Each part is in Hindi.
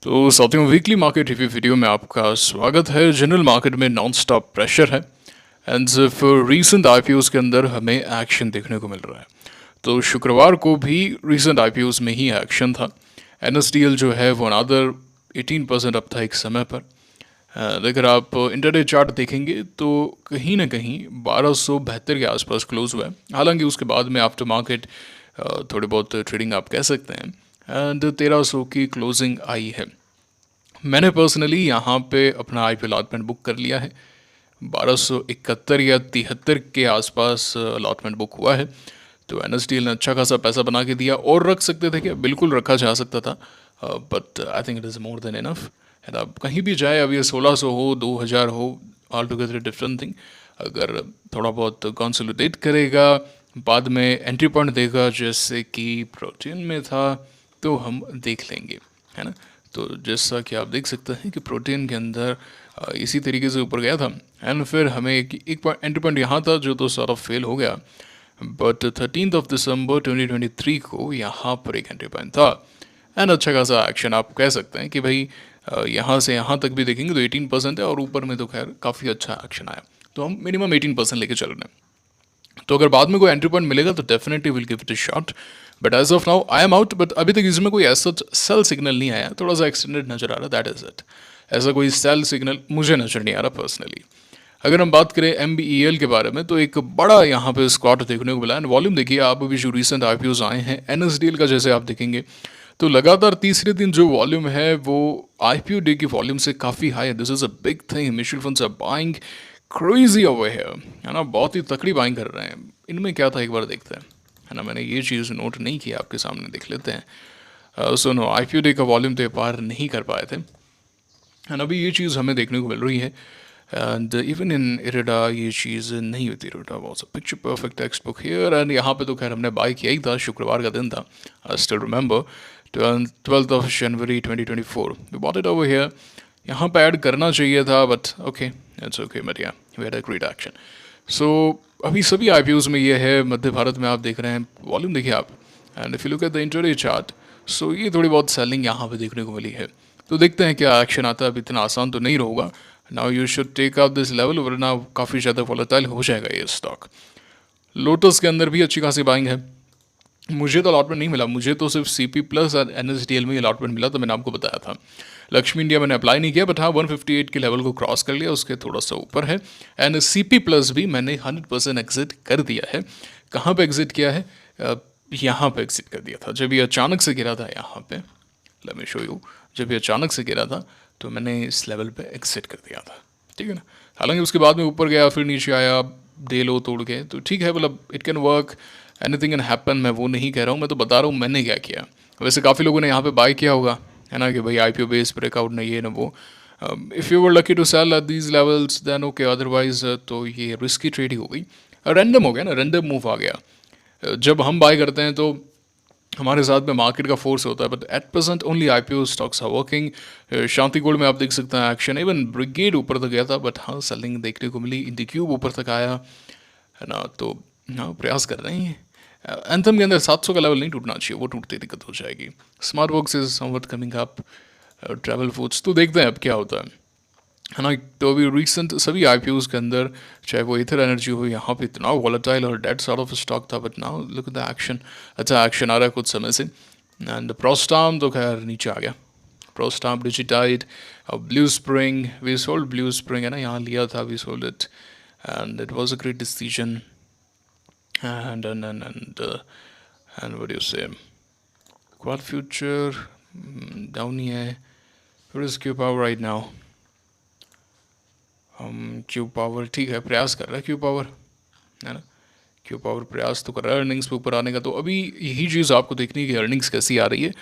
तो साथियों, वीकली मार्केट रिव्यू वीडियो में आपका स्वागत है। जनरल मार्केट में नॉन स्टॉप प्रेशर है एंड सिर्फ रीसेंट आईपीओस के अंदर हमें एक्शन देखने को मिल रहा है। तो शुक्रवार को भी रीसेंट आईपीओस में ही एक्शन था। एनएसडीएल जो है वो अनादर 18% अप था एक समय पर। अगर आप इंटरडे चार्ट देखेंगे तो कहीं ना कहीं 1272 के आसपास क्लोज हुआ है। हालांकि उसके बाद में आफ्टर मार्केट थोड़े बहुत ट्रेडिंग आप कह सकते हैं एंड 1300 की क्लोजिंग आई है। मैंने पर्सनली यहाँ पे अपना आईपीओ अलॉटमेंट बुक कर लिया है। 1271 या 73 के आसपास अलॉटमेंट बुक हुआ है। तो एनएसडीएल ने अच्छा खासा पैसा बना के दिया। और रख सकते थे क्या? बिल्कुल रखा जा सकता था, but I think it is more than enough. And अब कहीं भी जाए, अब ये 1600 हो 2000 हो, ऑल टुगेदर डिफरेंट थिंग। अगर थोड़ा बहुत कंसोलिडेट करेगा, बाद में एंट्री पॉइंट देगा जैसे कि प्रोटीन में था, तो हम देख लेंगे, है ना। तो जैसा कि आप देख सकते हैं कि प्रोटीन के अंदर इसी तरीके से ऊपर गया था एंड फिर हमें एक एंट्री पॉइंट यहाँ था जो तो सॉर्ट ऑफ फेल हो गया। बट 13 दिसंबर 2023 को यहाँ पर एक एंट्री पॉइंट था एंड अच्छा खासा एक्शन आप कह सकते हैं कि भाई यहाँ से यहाँ तक भी देखेंगे तो 18% है और ऊपर में तो खैर काफ़ी अच्छा एक्शन आया। तो हम मिनिमम 18% लेके चल रहे हैं। तो अगर बाद में कोई एंट्री पॉइंट मिलेगा तो definitely will give it a shot. But as of now I am out. But अभी तक इसमें कोई ऐसा सेल सिग्नल नहीं आया, थोड़ा सा एक्सटेंडेड नजर आ रहा, दैट इज इट। ऐसा कोई सेल सिग्नल मुझे नजर नहीं आ रहा पर्सनली। अगर हम बात करें MBEL के बारे में तो एक बड़ा यहाँ पे स्क्वाट देखने को मिला एंड वॉल्यूम देखिए आप। अभी जो रिसेंट आईपीओज आए हैं NSDL का जैसे आप देखेंगे तो लगातार तीसरे दिन जो वॉल्यूम है वो आईपीओ डे की वॉल्यूम से काफ़ी हाई है। This is a big thing. Mutual funds are buying crazy over here, है ना। बहुत ही तकड़ी बाइंग कर रहे हैं। इनमें क्या था एक बार देखते हैं, है ना। मैंने ये चीज़ नोट नहीं की, आपके सामने देख लेते हैं। सुनो, आईपीओ डे का वॉल्यूम तो ये पार नहीं कर पाए थे एंड अभी ये चीज़ हमें देखने को मिल रही है। एंड इवन इन इरेडा ये चीज़ नहीं होती। IREDA was a picture perfect text book here एंड यहाँ पे तो खैर हमने बाय किया ही था। शुक्रवार का दिन था, I still remember 12 January 2024 we bought it over here. यहाँ पे ऐड करना चाहिए था but okay, it's okay. But yeah we had a great action. So अभी सभी आईपीओज में ये है। मध्य भारत में आप देख रहे हैं, वॉल्यूम देखिए आप। And if you look at the intraday chart, so ये थोड़ी बहुत सेलिंग यहाँ पे देखने को मिली है। तो देखते हैं क्या एक्शन आता है। अब इतना आसान तो नहीं होगा। Now you should take out this level, वरना काफ़ी ज़्यादा वॉलेटाइल हो जाएगा ये स्टॉक। लोटस के अंदर भी अच्छी खासी बाइंग है। मुझे तो अलॉटमेंट नहीं मिला, मुझे तो सिर्फ CP प्लस और NSDL में अलॉटमेंट मिला, तो मैंने आपको बताया था। लक्ष्मी इंडिया मैंने अप्लाई नहीं किया, बट हाँ 158 के लेवल को क्रॉस कर लिया, उसके थोड़ा सा ऊपर है। एंड CP प्लस भी मैंने 100% एग्जिट कर दिया है। कहाँ पे एग्जिट किया है? यहाँ पे एग्जिट कर दिया था जब ये अचानक से गिरा था। यहाँ पे लेट मी शो यू। जब ये अचानक से गिरा था तो मैंने इस लेवल पे एग्जिट कर दिया था, ठीक है ना। हालांकि उसके बाद में ऊपर गया, फिर नीचे आया, दे लो तोड़ के, तो ठीक है, मतलब it can work, anything can happen. मैं वो नहीं कह रहा हूँ, मैं तो बता रहा हूँ मैंने क्या किया। वैसे काफ़ी लोगों ने यहाँ पे बाय किया होगा, है ना, कि भाई आईपीओ बेस ब्रेकआउट नहीं है ना वो। If you were lucky to sell at these levels then okay, otherwise तो ये रिस्की ट्रेड ही हो गई। रैंडम हो गया ना, रैंडम मूव आ गया। जब हम बाय करते हैं तो हमारे साथ में मार्केट का फोर्स होता है, but at present only IPO stocks are working. Shanti Gold में आप देख सकते हैं एक्शन, इवन ब्रिगेड ऊपर तक गया था, बट हाँ सेलिंग देखने को मिली। इंडिक्यूब ऊपर तक आया, है ना। तो हाँ, प्रयास कर रहे हैं। एंथम के अंदर 700 का लेवल नहीं टूटना चाहिए, वो टूटते दिक्कत हो जाएगी। Smart works is somewhat coming up. Travel foods तो देखते हैं अब क्या होता है ना। तो अभी रिसेंट सभी आईपीओज के अंदर, चाहे वो इथर एनर्जी हो, यहाँ पे इतना वॉलेटाइल और डेड सॉर्ट ऑफ स्टॉक था, but now look at the action. अच्छा एक्शन आ रहा है कुछ समय से। एंड प्रोस्टाम तो खैर नीचे आ गया। Prostarm, Digitide, Blue Spring, we sold Blue Spring, है ना, यहाँ लिया था, we sold it and it was a great decision. And what do you say, quad future down ही है। What is Q Power right now? Q Power ठीक है, प्रयास कर रहा है क्यू पावर, है ना। क्यू पावर प्रयास तो कर रहा है अर्निंग्स पे ऊपर आने का। तो अभी यही चीज़ आपको देखनी है कि अर्निंग्स कैसी आ रही है।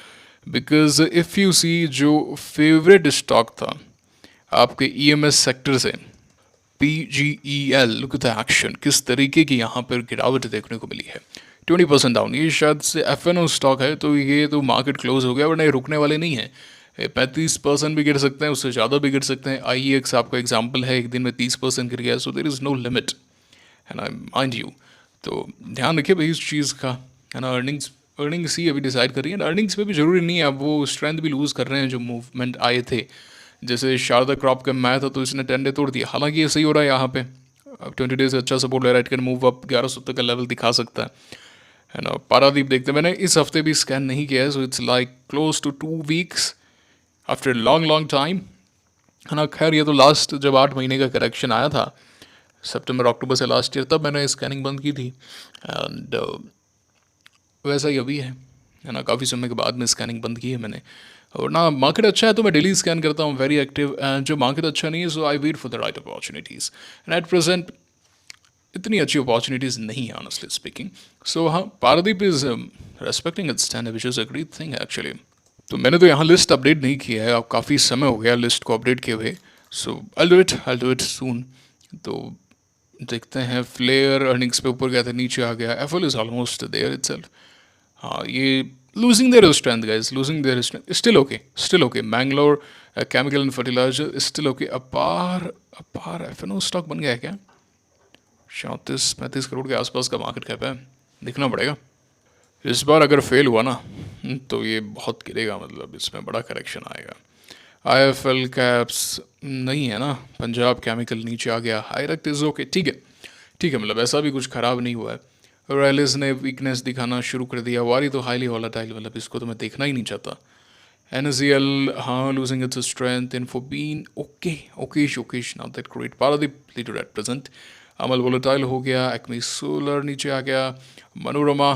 बिकॉज इफ़ यू सी, जो फेवरेट स्टॉक था आपके EMS सेक्टर से, PGEL, look at the action, किस तरीके की यहाँ पर गिरावट देखने को मिली है। 20% डाउन। ये शायद से FNO स्टॉक है, तो ये तो मार्केट क्लोज हो गया, वरना ये रुकने वाले नहीं है। 35% भी गिर सकते हैं, उससे ज़्यादा भी गिर सकते हैं। IEX आपका एग्जाम्पल है, एक दिन में 30% गिर गया, सो देर इज़ नो लिमिट, है ना, माइंड यू। तो ध्यान रखिए भाई इस चीज़ का, है ना। अर्निंग्स अर्निंग्स ही अभी डिसाइड कर रही है। अर्निंग्स पे भी ज़रूरी नहीं है, अब वो स्ट्रेंथ भी लूज़ कर रहे हैं जो मूवमेंट आए थे। जैसे शारदा क्रॉप का मैं था तो इसने 10 डे तोड़ दिया, हालांकि ये सही हो रहा है यहाँ पे। अब 20 डे से अच्छा सपोर्ट ले रहा है, इट कैन मूव अप, 1100 तक का लेवल दिखा सकता है ना। पारादीप देखते हैं, मैंने इस हफ्ते भी स्कैन नहीं किया है, so it's like close to 2 weeks after long long time, है ना। खैर ये तो लास्ट जब 8 महीने का करेक्शन आया था सितंबर अक्टूबर से लास्ट ईयर, तब मैंने स्कैनिंग बंद की थी। एंड वैसा ही अभी है ना, काफ़ी समय के बाद में स्कैनिंग बंद की है मैंने। और ना मार्केट अच्छा है तो मैं डेली स्कैन करता हूँ, वेरी एक्टिव। एंड जो मार्केट अच्छा नहीं है so I wait for the right opportunities, and at present इतनी अच्छी अपॉर्चुनिटीज़ नहीं है ऑनेस्टली स्पीकिंग। सो हाँ, Paradeep is respecting its stand which is a great thing actually. तो मैंने तो यहाँ लिस्ट अपडेट नहीं किया है, अब काफ़ी समय हो गया लिस्ट को अपडेट किए हुए। सो आई डू इट सून। तो देखते हैं, फ्लेयर अर्निंग्स पे ऊपर गया था, नीचे आ गया। FL is almost there itself. हाँ, ये losing their strength guys, losing their strength, still okay. Mangalore chemical and fertilizer still okay. अपार एफएनओ स्टॉक बन गया है क्या? 34-35 करोड़ के आसपास का मार्केट कैप है, देखना पड़ेगा। इस बार अगर फेल हुआ ना तो ये बहुत गिरेगा, मतलब इसमें बड़ा करेक्शन आएगा। आईएफएल कैप्स नहीं है ना, पंजाब केमिकल नीचे आ गया। हाईरेक्ट इज ओके, ठीक है, मतलब ऐसा भी कुछ ख़राब नहीं हुआ है। रैलिस ने वीकनेस दिखाना शुरू कर दिया, वारी तो हाईली वॉलेटाइल, मतलब इसको तो मैं देखना ही नहीं चाहता। NSEL, हाँ, losing its strength. Infobeen, Okesh, not that great. Paradeep leader at present. Amal volatile हो गया, एक्मी सोलर नीचे आ गया, Manorama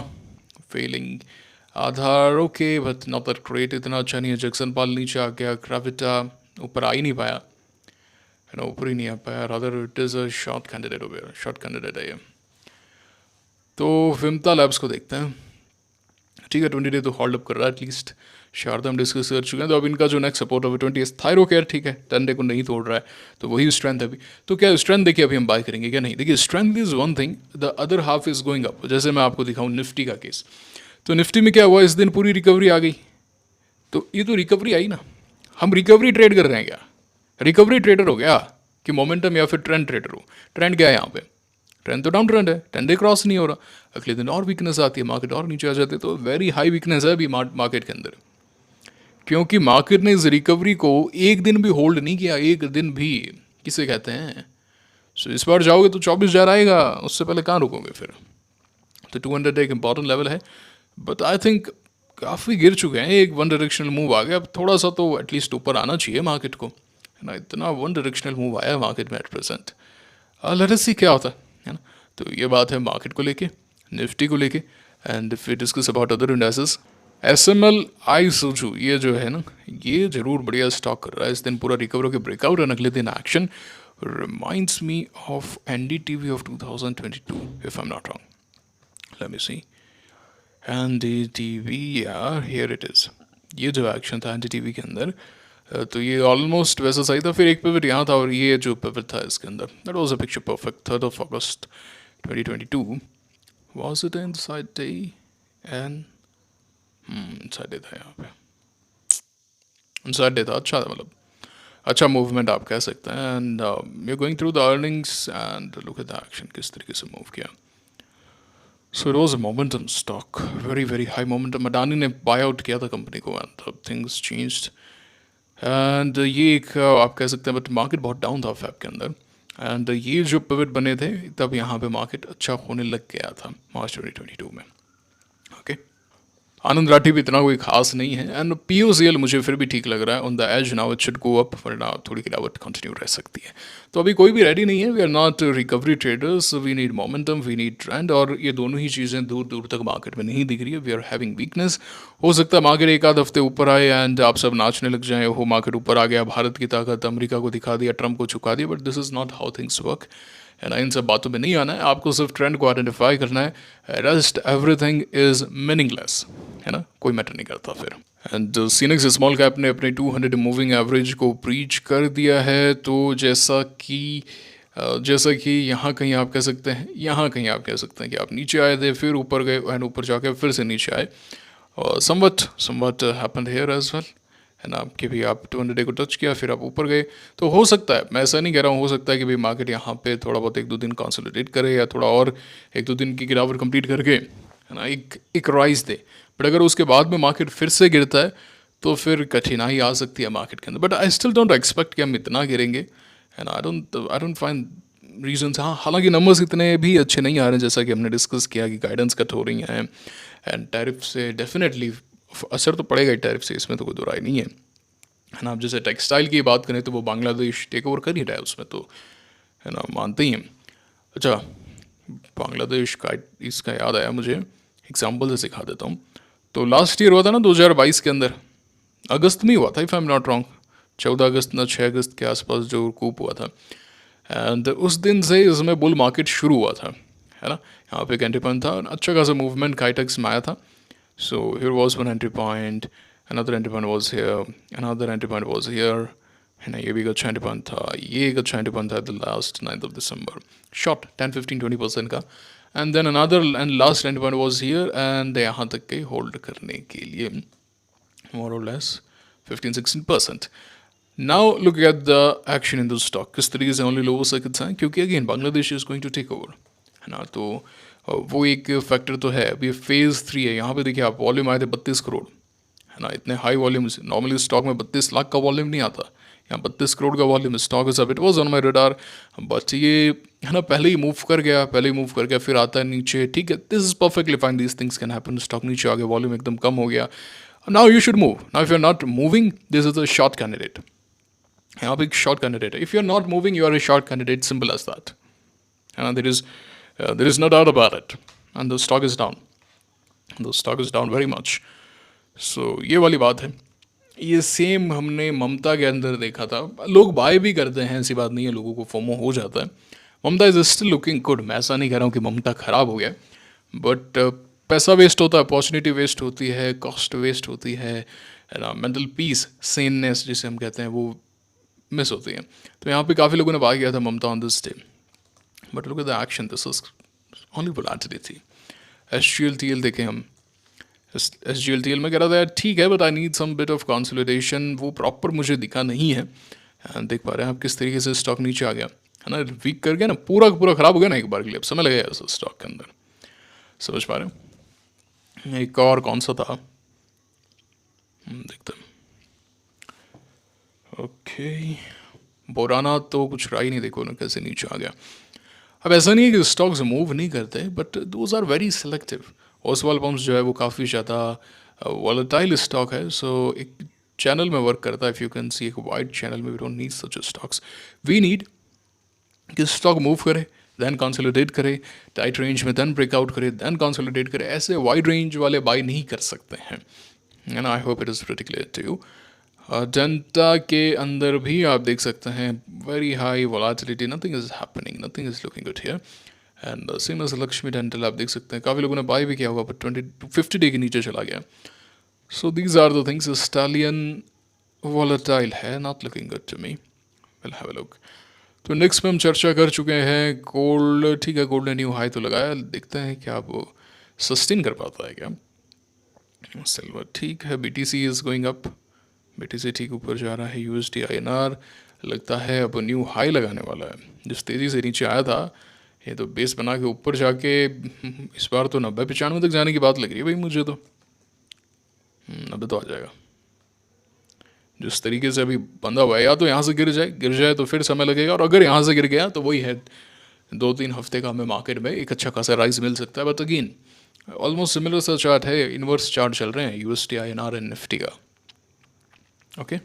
failing, Aadhaar okay but not that great, इतना अच्छा नहीं है। जैक्सन पाल नीचे आ गया, ग्रेविटा ऊपर आ ही नहीं पाया, है ना, ऊपर ही नहीं आ पाया। Rather it is a short candidate है ये। तो विमता लैब्स को देखते हैं, ठीक है, 20 डे तो होल्ड अप कर रहा है एटलीस्ट। शारदा हम डिस्कस कर चुके हैं, तो अब इनका जो नेक्स्ट सपोर्ट है 20 थायरो केयर, ठीक है, 10 डे को नहीं तोड़ रहा है, तो वही स्ट्रेंथ है अभी। तो क्या स्ट्रेंथ देखिए अभी हम बाय करेंगे क्या? नहीं, देखिए strength is one thing, the other half is going up. जैसे मैं आपको दिखाऊँ निफ्टी का केस, तो निफ्टी में क्या हुआ, इस दिन पूरी रिकवरी आ गई। तो ये तो रिकवरी आई ना, हम रिकवरी ट्रेड कर रहे हैं क्या? रिकवरी ट्रेडर हो गया कि मोमेंटम या फिर ट्रेंड ट्रेडर हो? ट्रेंड क्या है यहाँ पे? ट्रेंड तो डाउन ट्रेंड है, 10 डे क्रॉस नहीं हो रहा, अगले दिन और वीकनेस आती है, मार्केट और नीचे आ जाते, तो वेरी हाई वीकनेस है अभी मार्केट के अंदर, क्योंकि मार्केट ने इस रिकवरी को एक दिन भी होल्ड नहीं किया, एक दिन भी, किसे कहते हैं। सो इस बार जाओगे तो 24,000 आएगा, उससे पहले कहाँ रुकोगे फिर? तो 200 एक इंपॉर्टेंट लेवल है, बट आई थिंक काफ़ी गिर चुके हैं। एक वन डायरेक्शनल मूव आ गया, अब थोड़ा सा तो एटलीस्ट ऊपर आना चाहिए मार्केट को, है ना। इतना वन डायरेक्शनल मूव आया है मार्केट में एट प्रेजेंट, लेट अस सी क्या होता है ना। तो ये बात है मार्केट को लेके, निफ्टी को लेके। And if we discuss about other indexes, SML Isuzu, ये जो है ना, ये जरूर बढ़िया स्टॉक कर रहा है। इस दिन पूरा रिकवर होकर ब्रेकआउट, और अगले दिन action reminds me of NDTV of 2022 if I am not wrong. Let me see, NDTV, यार हियर इट इज़। ये जो एक्शन था NDTV के अंदर, तो ये ऑलमोस्ट वैसा सही था, फिर एक पिवट यहाँ था, और ये जो पिवट था इसके अंदर, that was a picture perfect. 3rd of August 2022 was it inside day, and inside day था यहाँ पे, इनसाइड डे था, अच्छा था, मतलब अच्छा मूवमेंट आप कह सकते हैं। And you going through the earnings and look at the action, किस तरीके से मूव किया। So it was a momentum stock, very very high momentum. Adani ने बाय आउट किया था कंपनी को, एंड थिंग्स चेंज्ड। एंड ये एक आप कह सकते हैं, बट मार्केट बहुत डाउन था फैब के अंदर, एंड ये जो पिवट बने थे तब यहाँ पे मार्केट अच्छा होने लग गया था मार्च 2022 में। ओके, आनंद राठी भी इतना कोई खास नहीं है, एंड POCL मुझे फिर भी ठीक लग रहा है, on the edge now, it should go up, वरना थोड़ी गिरावट कंटिन्यू रह सकती है। तो अभी कोई भी रेडी नहीं है, we are not recovery traders, we need momentum, we need trend, और ये दोनों ही चीज़ें दूर दूर तक मार्केट में नहीं दिख रही है। वी आर हैविंग वीकनेस, हो सकता है मार्केट एक आध हफ्ते ऊपर आए एंड आप सब नाचने लग जाए, हो मार्केट ऊपर आ गया, भारत की ताकत, अमेरिका को दिखा दिया, ट्रंप को झुका दिया, but this is not how things work, है ना। इन सब बातों में नहीं आना है, आपको सिर्फ ट्रेंड को आइडेंटिफाई करना है, रेस्ट एवरीथिंग इज मीनिंगलेस, है ना, कोई मैटर नहीं करता फिर। एंड सीनेक्स स्मॉल कैप ने अपने 200 मूविंग एवरेज को ब्रीच कर दिया है, तो जैसा कि यहाँ कहीं आप कह सकते हैं, कि आप नीचे आए थे, फिर ऊपर गए, एंड ऊपर जाके फिर से नीचे आए, और somewhat happened here as well, है ना, कि भी आप 200 डे को टच किया, फिर आप ऊपर गए। तो हो सकता है, मैं ऐसा नहीं कह रहा हूँ, हो सकता है कि भाई मार्केट यहाँ पे थोड़ा बहुत 1-2 दिन कंसोलिडेट करे, या थोड़ा और 1-2 दिन की गिरावट कंप्लीट करके, है ना, एक राइज दे, बट अगर उसके बाद में मार्केट फिर से गिरता है तो फिर कठिनाई आ सकती है मार्केट के अंदर। But I still don't expect कि हम इतना गिरेंगे, and I don't find reasons. हाँ, हालांकि नंबर्स इतने भी अच्छे नहीं आ रहे हैं, जैसा कि हमने डिस्कस किया कि गाइडेंस कट हो रही हैं, एंड टैरिफ से डेफिनेटली असर तो पड़ेगा ही, टैरिफ से, इसमें तो कोई दो राय नहीं है ना। अब जैसे टेक्सटाइल की बात करें तो वो बांग्लादेश टेक ओवर कर ही रहा है उसमें, तो है ना, मानते ही हैं। अच्छा, बांग्लादेश का इसका याद आया मुझे, एग्जाम्पल से सिखा देता हूँ। तो लास्ट ईयर हुआ था ना 2022 के अंदर, अगस्त में हुआ था, if I am not wrong, 14 अगस्त ना 6 अगस्त के आसपास जो कूप हुआ था। एंड उस दिन से इसमें बुल मार्केट शुरू हुआ था, है ना। यहाँ पे एक एंट्री पॉइंट था, अच्छा खासा मूवमेंट काइटेक्स में आया था। So here was one entry point, another entry point was here, another entry point was here, है ना। ये भी एक अच्छा एंट्री पॉइंट था, ये एक अच्छा एंट्री पॉइंट था the last 9th of December, short 10-15-20% का। And then another and last entry point was here, एंड यहाँ तक के होल्ड करने के लिए more or less 15-16%. Now look at the action in the stock. किस तरीके से only lower circuits हैं, क्योंकि again Bangladesh is going to take over, है ना। तो वो एक फैक्टर तो है। अभी फेज 3 है, यहाँ पे देखिए आप, वॉल्यूम आए थे 32 करोड़, है ना। इतने हाई वॉल्यूम्स नॉर्मली स्टॉक में 32 लाख का वॉल्यूम नहीं आता, यहाँ 32 करोड़ का वॉल्यूम स्टॉक इज अब, it was on my radar. But ये, है ना, पहले ही मूव कर गया, फिर आता है नीचे, ठीक है, this is perfectly fine, these things can happen. Stock नीचे आ गया, वॉल्यूम एकदम कम हो गया, now you should move. Now if you're not moving, this is a short candidate. यहाँ पे एक short candidate है. If you're not moving, you are a short candidate. Simple as that. And there is no doubt about it. And the stock is down. The stock is down very much. So ये वाली बात है। ये सेम हमने ममता के अंदर देखा था। लोग बाय भी करते हैं, ऐसी बात नहीं है, लोगों को फोमो हो जाता है। ममता इज स्टिल लुकिंग गुड। मैं ऐसा नहीं कह रहा हूँ कि ममता खराब हो गया, बट पैसा वेस्ट होता है, अपॉर्चुनिटी वेस्ट होती है, कॉस्ट वेस्ट होती है ना, मेंटल पीस, सेननेस जिसे हम कहते हैं, वो मिस होती है। तो यहाँ पे काफ़ी लोगों ने बात किया था Mamata on this day, but look at the action, this is only volatility. SGLTL देखें हम, SGLTL में कह रहा था यार ठीक है, but I need some bit of consolidation, वो प्रॉपर मुझे दिखा नहीं है। देख पा रहे हैं आप किस तरीके से स्टॉक नीचे आ गया, है ना, वीक कर गया ना, पूरा पूरा खराब हो गया ना एक बार के लिए, अब समय लगेगा उस स्टॉक के अंदर, समझ पा रहे हैं। एक और कौन सा था, देखते हैं। ओके, बोराना तो कुछ रहा ही नहीं, देखो ना कैसे नीचे आ गया। अब ऐसा नहीं है कि स्टॉक्स मूव नहीं करते, but those are very selective. Oswal pumps जो है वो काफ़ी ज़्यादा वॉलेटाइल स्टॉक है, सो एक चैनल में वर्क करता है। इफ़ यू कैन सी एक वाइड चैनल में, we don't need such stocks, we need कि स्टॉक मूव करे, देन कंसोलिडेट करे, टाइट रेंज में देन ब्रेकआउट करे, देन कंसोलिडेट करे। ऐसे वाइड रेंज वाले बाय नहीं कर सकते हैं, and I hope it is pretty clear to you. जनता के अंदर भी आप देख सकते हैं very high volatility, nothing is happening, nothing is looking good here. And same as Lakshmi dental आप देख सकते हैं, काफ़ी लोगों ने बाय भी किया होगा, बट 20-50 डे के नीचे चला गया। So these are the things. Stallion volatile है, not looking good to me, will have a look. तो नेक्स्ट पे हम चर्चा कर चुके हैं गोल्ड, ठीक है, गोल्ड ने न्यू हाई तो लगाया, देखते हैं क्या वो सस्टेन कर पाता है क्या। सिल्वर ठीक है, BTC is going up, BTC ठीक ऊपर जा रहा है। USD INR लगता है अब न्यू हाई लगाने वाला है, जिस तेज़ी से नीचे आया था ये तो बेस बना के ऊपर जाके इस बार तो 90-95 तक जाने की बात लग रही है भाई मुझे तो। 90 तो आ जाएगा जिस तरीके से अभी बंदा हुआ है, या तो यहाँ से गिर जाए तो फिर समय लगेगा, और अगर यहाँ से गिर गया तो वही है, 2-3 हफ्ते का हमें मार्केट में एक अच्छा खासा राइज मिल सकता है। बट अगेन ऑलमोस्ट सिमिलर सा चार्ट है, इन्वर्स चार्ट चल रहे हैं USD INR एंड निफ्टी का। Okay,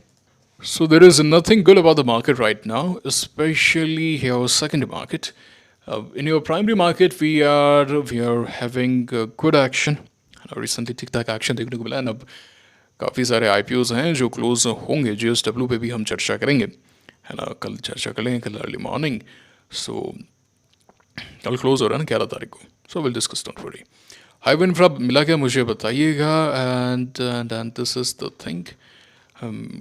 so there is nothing good about the market right now, especially your secondary market. In your primary market, we are having good action. Recently ठीक ठाक एक्शन देखने को मिला है। अब काफ़ी सारे IPOs हैं जो क्लोज होंगे, JSW पे भी हम चर्चा करेंगे, है ना, कल चर्चा करेंगे, कल अर्ली मॉर्निंग। सो कल क्लोज हो रहा है ना 11 तारीख को, so will discuss, don't worry. Hive infra मिला क्या मुझे बताइएगा। And this is the thing,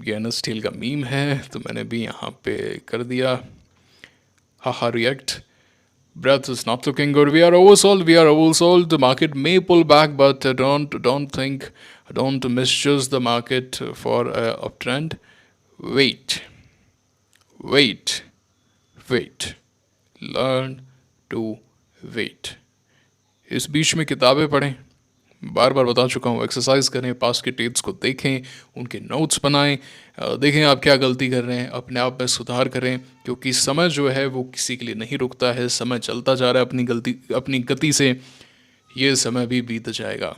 ये एनएस स्टील का मीम है तो मैंने भी यहाँ पे कर दिया, हाहा react. Breath is not looking good. We are oversold. The market may pull back, but don't misjudge the market for a uptrend. Wait. Learn to wait. इस बीच में किताबें पढ़ें, बार बार बता चुका हूँ, एक्सरसाइज करें, पास के टेप्स को देखें, उनके नोट्स बनाएं, देखें आप क्या गलती कर रहे हैं, अपने आप में सुधार करें, क्योंकि समय जो है वो किसी के लिए नहीं रुकता है, समय चलता जा रहा है अपनी गति से, ये समय भी बीत जाएगा।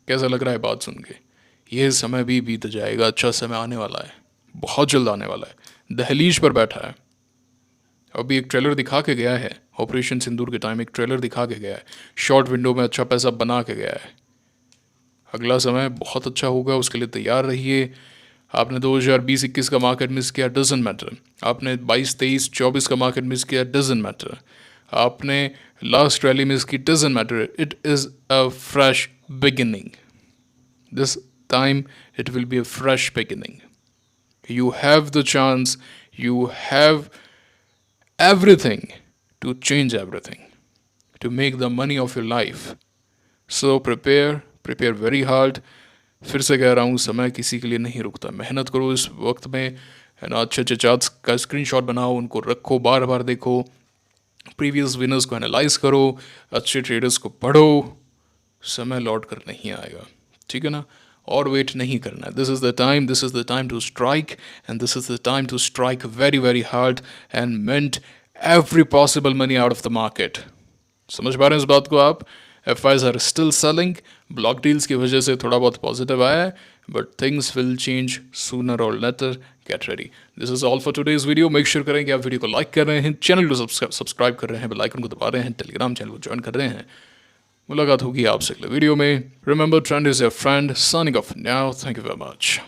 कैसा लग रहा है बात सुन के? ये समय भी बीत जाएगा, अच्छा समय आने वाला है, बहुत जल्द आने वाला है, दहलीज पर बैठा है। अभी एक ट्रेलर दिखा के गया है, ऑपरेशन सिंदूर के टाइम एक ट्रेलर दिखा के गया है, शॉर्ट विंडो में अच्छा पैसा बना के गया है। अगला समय बहुत अच्छा होगा, उसके लिए तैयार रहिए। आपने 2020-21 का मार्केट मिस किया, डजंट मैटर। आपने 22-23-24 का मार्केट मिस किया, डजंट मैटर। आपने लास्ट रैली मिस की, doesn't matter. It is a fresh beginning. This time it will be a fresh beginning. You have the chance, you have everything to change everything, to make the money of your life. So prepare very hard. फिर से कह रहा हूँ, समय किसी के लिए नहीं रुकता। मेहनत करो इस वक्त में, है ना। अच्छे अच्छे चार्ट्स का स्क्रीनशॉट बनाओ, उनको रखो, बार बार देखो, प्रीवियस विनर्स को एनालाइज करो, अच्छे ट्रेडर्स को पढ़ो। समय लौट कर नहीं आएगा, ठीक है ना। और वेट नहीं करना है। This is the time to strike, and this is the time to strike very very hard and mint every possible money out of the market. समझ पा रहे हैं इस बात को आप? FIs are still selling, block deals की वजह से थोड़ा बहुत पॉजिटिव आया है, but things will change sooner और later. Get ready. This is all for today's video. Make sure करें कि आप वीडियो को लाइक कर रहे हैं, चैनल को सब्सक्राइब कर रहे हैं, बेल आइकन को दबा रहे हैं, टेलीग्राम चैनल को ज्वाइन कर रहे हैं। मुलाकात होगी आपसे अगले वीडियो में। Remember, trend is your friend. Signing off now. Thank you very much.